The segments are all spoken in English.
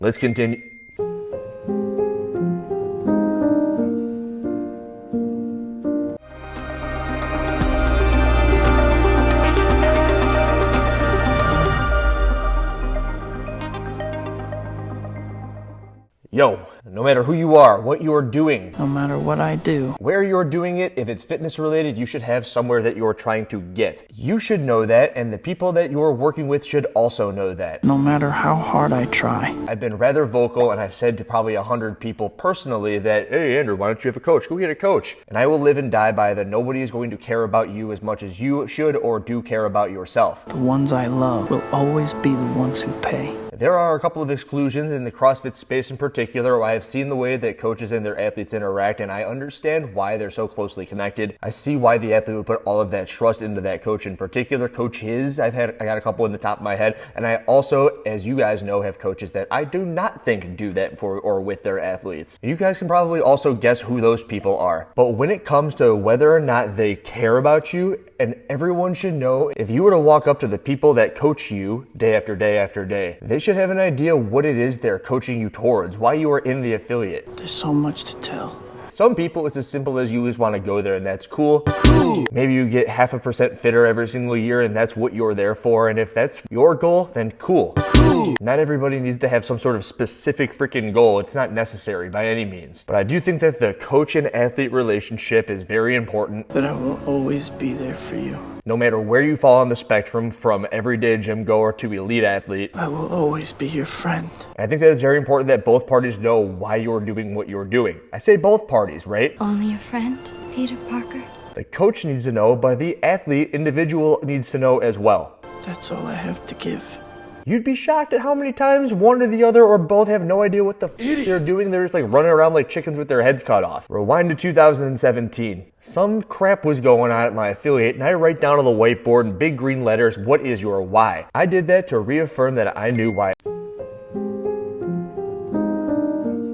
Let's continue. Yo, no matter who you are, what you are doing, no matter what I do, where you're doing it, if it's fitness related, you should have somewhere that you're trying to get. You should know that, and the people that you're working with should also know that. no matter how hard I try. I've been rather vocal, and I've said to probably 100 people personally that, hey Andrew, why don't you have a coach? Go get a coach. And I will live and die by that. Nobody is going to care about you as much as you should or do care about yourself. The ones I love will always be the ones who pay. There are a couple of exclusions in the CrossFit space in particular, where I have seen the way that coaches and their athletes interact, and I understand why they're so closely connected. I see why the athlete would put all of that trust into that coach in particular. Coaches, I got a couple in the top of my head, and I also, as you guys know, have coaches that I do not think do that for or with their athletes. You guys can probably also guess who those people are. But when it comes to whether or not they care about you, and everyone should know, if you were to walk up to the people that coach you day after day after day, they should have an idea what it is they're coaching you towards, why you are in the affiliate. There's so much to tell. Some people, it's as simple as you just want to go there, and that's cool. Maybe you get 0.5% fitter every single year, and that's what you're there for. And if that's your goal, then cool. Not everybody needs to have some sort of specific freaking goal. It's not necessary by any means. But I do think that the coach and athlete relationship is very important. But I will always be there for you. No matter where you fall on the spectrum, from everyday gym goer to elite athlete, I will always be your friend. And I think that it's very important that both parties know why you're doing what you're doing. I say both parties, right? Only a friend, Peter Parker. The coach needs to know, but the athlete, individual, needs to know as well. That's all I have to give. You'd be shocked at how many times one or the other or both have no idea what the they're doing. They're just like running around like chickens with their heads cut off. Rewind to 2017. Some crap was going on at my affiliate, and I write down on the whiteboard in big green letters, what is your why? I did that to reaffirm that I knew why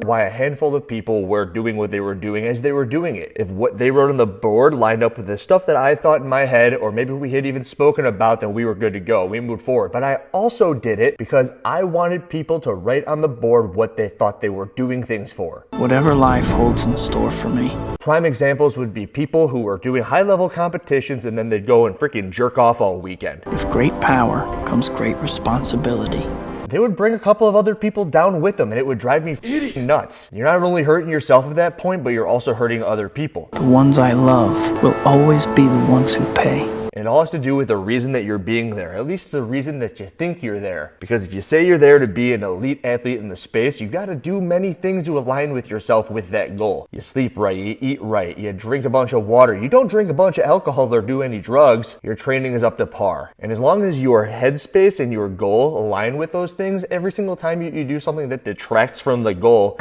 a handful of people were doing what they were doing as they were doing it. If what they wrote on the board lined up with the stuff that I thought in my head, or maybe we had even spoken about, then we were good to go. We moved forward. But I also did it because I wanted people to write on the board what they thought they were doing things for. Whatever life holds in store for me. Prime examples would be people who were doing high-level competitions and then they'd go and freaking jerk off all weekend. With great power comes great responsibility. They would bring a couple of other people down with them, and it would drive me nuts. You're not only hurting yourself at that point, but you're also hurting other people. The ones I love will always be the ones who pay. It all has to do with the reason that you're being there, at least the reason that you think you're there. Because if you say you're there to be an elite athlete in the space, you gotta do many things to align with yourself with that goal. You sleep right, you eat right, you drink a bunch of water, you don't drink a bunch of alcohol or do any drugs, your training is up to par. And as long as your headspace and your goal align with those things, every single time you do something that detracts from the goal,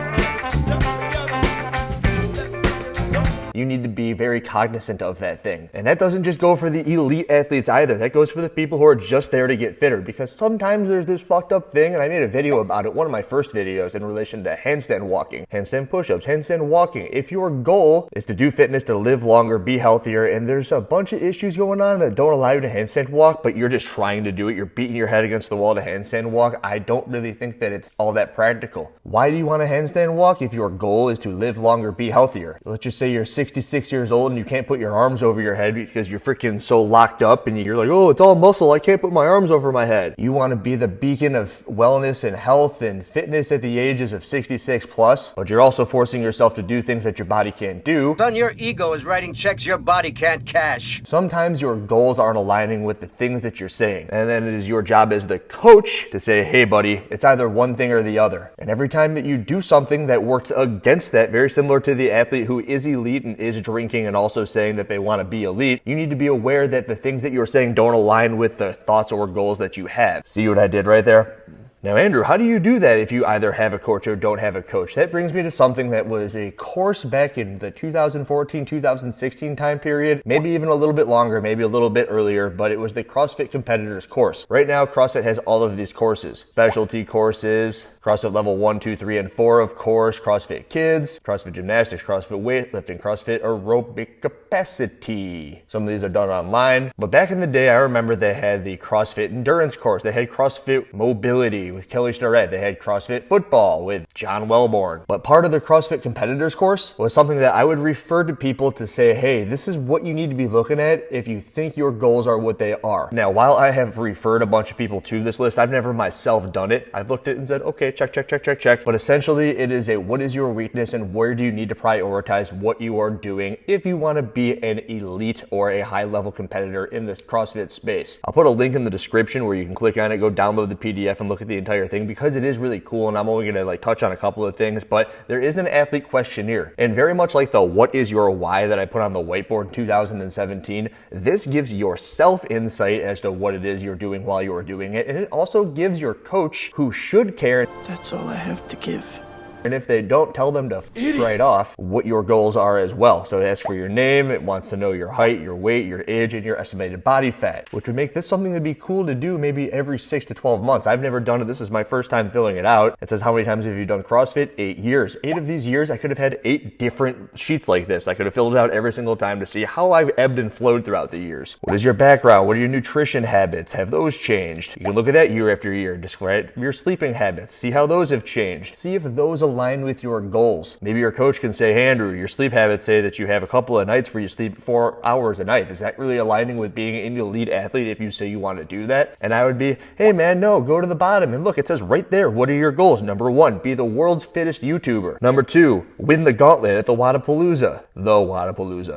you need to be very cognizant of that thing. And that doesn't just go for the elite athletes either. That goes for the people who are just there to get fitter, because sometimes there's this fucked up thing, and I made a video about it, one of my first videos, in relation to handstand walking, handstand push-ups, handstand walking. If your goal is to do fitness, to live longer, be healthier, and there's a bunch of issues going on that don't allow you to handstand walk, but you're just trying to do it, you're beating your head against the wall to handstand walk, I don't really think that it's all that practical. Why do you want to handstand walk if your goal is to live longer, be healthier? Let's just say you're 66 years old and you can't put your arms over your head because you're freaking so locked up and you're like, oh, it's all muscle, I can't put my arms over my head. You want to be the beacon of wellness and health and fitness at the ages of 66 plus, but you're also forcing yourself to do things that your body can't do. Son, your ego is writing checks your body can't cash. Sometimes your goals aren't aligning with the things that you're saying, and then it is your job as the coach to say, hey buddy, it's either one thing or the other. And every time that you do something that works against that, very similar to the athlete who is elite and is drinking and also saying that they want to be elite, you need to be aware that the things that you're saying don't align with the thoughts or goals that you have. See what I did right there? Now, Andrew, how do you do that if you either have a coach or don't have a coach? That brings me to something that was a course back in the 2014-2016 time period, maybe even a little bit longer, maybe a little bit earlier, but it was the CrossFit Competitors course. Right now, CrossFit has all of these courses, specialty courses, CrossFit level 1, 2, 3, and 4, of course, CrossFit Kids, CrossFit Gymnastics, CrossFit Weightlifting, CrossFit Aerobic Capacity. Some of these are done online, but back in the day, I remember they had the CrossFit Endurance course. They had CrossFit Mobility, with Kelly Starrett. They had CrossFit football with John Wellborn. But part of the CrossFit competitors course was something that I would refer to people to say, hey, this is what you need to be looking at if you think your goals are what they are. Now, while I have referred a bunch of people to this list, I've never myself done it. I've looked at it and said, okay, check. But essentially it is a what is your weakness and where do you need to prioritize what you are doing if you want to be an elite or a high level competitor in this CrossFit space. I'll put a link in the description where you can click on it, go download the PDF and look at the entire thing because it is really cool, and I'm only going to touch on a couple of things, but there is an athlete questionnaire, and very much like the what is your why that I put on the whiteboard in 2017, this gives yourself insight as to what it is you're doing while you're doing it, and it also gives your coach, who should care, That's all I have to give. and if they don't, tell them to right off what your goals are as well. So it asks for your name, it wants to know your height, your weight, your age, and your estimated body fat, which would make this something that'd be cool to do maybe every 6 to 12 months. I've never done it. This is my first time filling it out. It says, how many times have you done CrossFit? 8 years. 8 of these years, I could have had 8 different sheets like this. I could have filled it out every single time to see how I've ebbed and flowed throughout the years. What is your background? What are your nutrition habits? Have those changed? You can look at that year after year. Describe your sleeping habits. See how those have changed. See if those align with your goals. Maybe your coach can say, hey, Andrew, your sleep habits say that you have a couple of nights where you sleep 4 hours a night. Is that really aligning with being an elite athlete if you say you want to do that? And I would be, hey man, no, go to the bottom and look, it says right there, what are your goals? Number 1, be the world's fittest YouTuber. Number 2, win the gauntlet at the Wadapalooza.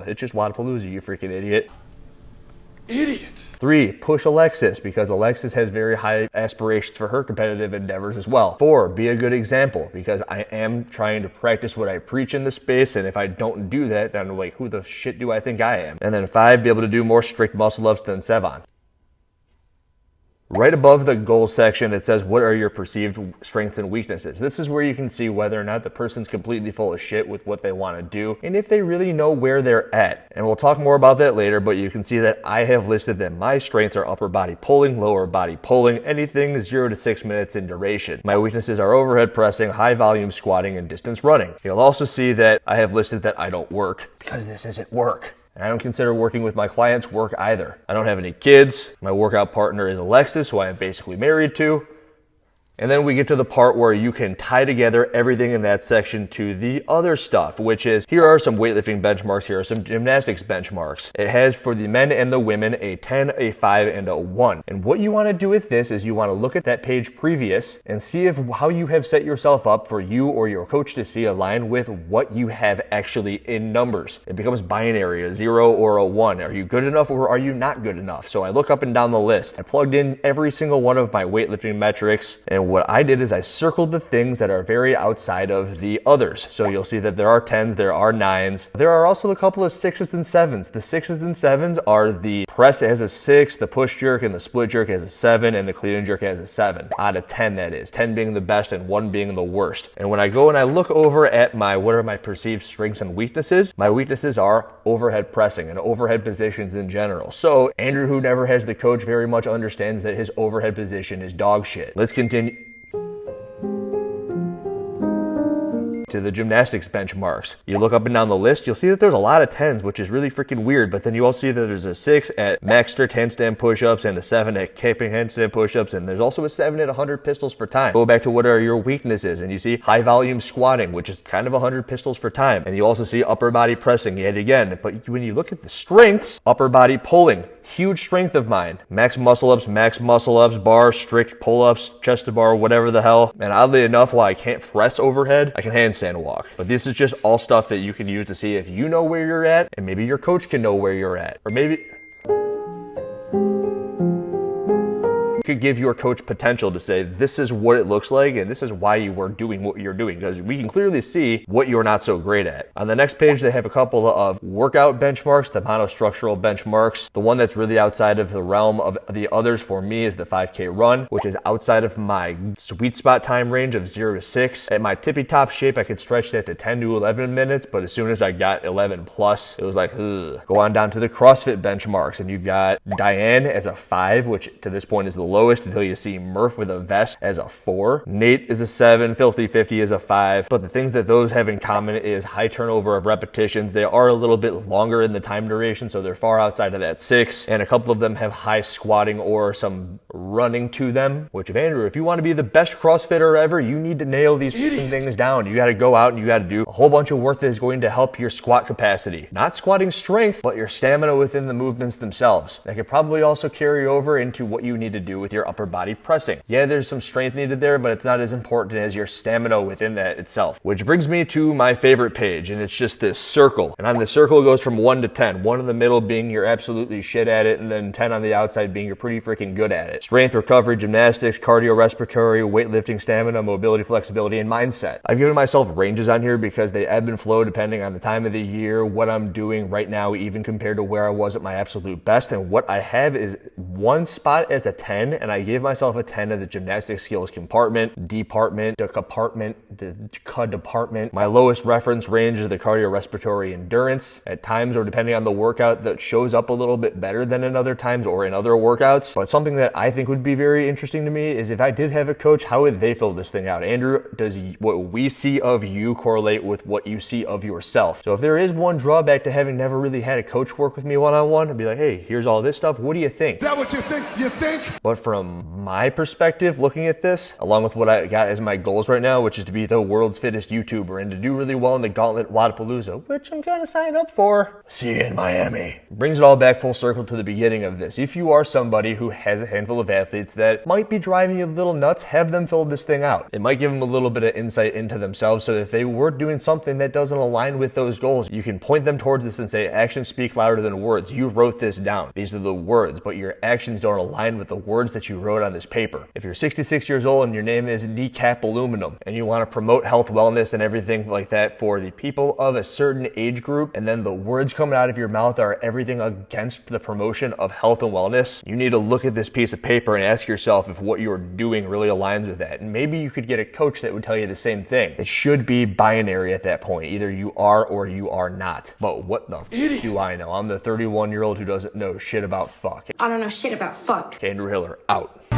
It's just Wadapalooza, you freaking idiot. 3, push Alexis, because Alexis has very high aspirations for her competitive endeavors as well. 4, be a good example, because I am trying to practice what I preach in this space, and if I don't do that, then I'm like, who the shit do I think I am? And then 5, be able to do more strict muscle ups than Sevan. Right above the goals section, it says, what are your perceived strengths and weaknesses? This is where you can see whether or not the person's completely full of shit with what they want to do, and if they really know where they're at. And we'll talk more about that later, but you can see that I have listed that my strengths are upper body pulling, lower body pulling, anything 0 to 6 minutes in duration. My weaknesses are overhead pressing, high volume squatting, and distance running. You'll also see that I have listed that I don't work, because this isn't work. And I don't consider working with my clients work either. I don't have any kids. My workout partner is Alexis, who I am basically married to. And then we get to the part where you can tie together everything in that section to the other stuff, which is, here are some weightlifting benchmarks, here are some gymnastics benchmarks. It has for the men and the women a 10, a 5, and a 1. And what you want to do with this is you want to look at that page previous and see if how you have set yourself up for you or your coach to see align with what you have actually in numbers. It becomes binary, a 0 or a 1. Are you good enough or are you not good enough? So I look up and down the list. I plugged in every single one of my weightlifting metrics, and what I did is I circled the things that are very outside of the others. So you'll see that there are 10s, there are 9s. There are also a couple of 6s and 7s. The 6s and 7s are the press has a 6, the push jerk and the split jerk has a 7, and the clean and jerk has a 7. Out of 10, that is. 10 being the best and 1 being the worst. And when I go and I look over at what are my perceived strengths and weaknesses, my weaknesses are overhead pressing and overhead positions in general. So Andrew, who never has the coach, very much understands that his overhead position is dog shit. Let's continue to the gymnastics benchmarks. You look up and down the list, you'll see that there's a lot of 10s, which is really freaking weird, but then you also see that there's a 6 at max strict handstand push-ups and a 7 at caping handstand push-ups, and there's also a 7 at 100 pistols for time. Go back to what are your weaknesses, and you see high volume squatting, which is kind of 100 pistols for time, and you also see upper body pressing yet again. But when you look at the strengths, upper body pulling, huge strength of mine. Max muscle ups, bar, strict pull-ups, chest to bar, whatever the hell. And oddly enough, while I can't press overhead, I can handstand walk. But this is just all stuff that you can use to see if you know where you're at, and maybe your coach can know where you're at. Or maybe could give your coach potential to say, this is what it looks like, and this is why you are doing what you're doing, because we can clearly see what you're not so great at. On the next page, they have a couple of workout benchmarks, the monostructural benchmarks. The one that's really outside of the realm of the others for me is the 5K run, which is outside of my sweet spot time range of 0 to 6. At my tippy top shape, I could stretch that to 10 to 11 minutes, but as soon as I got 11 plus, it was like, ugh. Go on down to the CrossFit benchmarks, and you've got Diane as a 5, which to this point is the lowest until you see Murph with a vest as a 4. Nate is a 7. Filthy 50 is a 5. But the things that those have in common is high turnover of repetitions. They are a little bit longer in the time duration, so they're far outside of that 6. And a couple of them have high squatting or some running to them, which Andrew, if you want to be the best CrossFitter ever, you need to nail these things down. You got to go out and you got to do a whole bunch of work that is going to help your squat capacity. Not squatting strength, but your stamina within the movements themselves. That could probably also carry over into what you need to do with your upper body pressing. Yeah, there's some strength needed there, but it's not as important as your stamina within that itself. Which brings me to my favorite page, and it's just this circle. And on the circle, it goes from 1 to 10. 1 in the middle being you're absolutely shit at it, and then 10 on the outside being you're pretty freaking good at it. Strength, recovery, gymnastics, cardio, respiratory, weightlifting, stamina, mobility, flexibility, and mindset. I've given myself ranges on here because they ebb and flow depending on the time of the year, what I'm doing right now, even compared to where I was at my absolute best. And what I have is one spot as a 10, and I gave myself a 10 of the gymnastic skills compartment, department, the compartment, the department. My lowest reference range is the cardiorespiratory endurance. At times, or depending on the workout, that shows up a little bit better than in other times or in other workouts. But something that I think would be very interesting to me is if I did have a coach, how would they fill this thing out? Andrew, does what we see of you correlate with what you see of yourself? So if there is one drawback to having never really had a coach work with me one-on-one, I'd be like, hey, here's all this stuff. What do you think? Is that what you think? You think? But from my perspective, looking at this, along with what I got as my goals right now, which is to be the world's fittest YouTuber and to do really well in the Gauntlet Wadapalooza, which I'm gonna sign up for. See you in Miami. Brings it all back full circle to the beginning of this. If you are somebody who has a handful of athletes that might be driving you a little nuts, have them fill this thing out. It might give them a little bit of insight into themselves, so if they were doing something that doesn't align with those goals, you can point them towards this and say, actions speak louder than words. You wrote this down. These are the words, but your actions don't align with the words that you wrote on this paper. If you're 66 years old and your name is Decap Aluminum and you want to promote health, wellness, and everything like that for the people of a certain age group, and then the words coming out of your mouth are everything against the promotion of health and wellness, you need to look at this piece of paper and ask yourself if what you're doing really aligns with that. And maybe you could get a coach that would tell you the same thing. It should be binary at that point. Either you are or you are not. But what the f do I know? I'm the 31-year-old who doesn't know shit about fuck. I don't know shit about fuck. Andrew Hiller, out.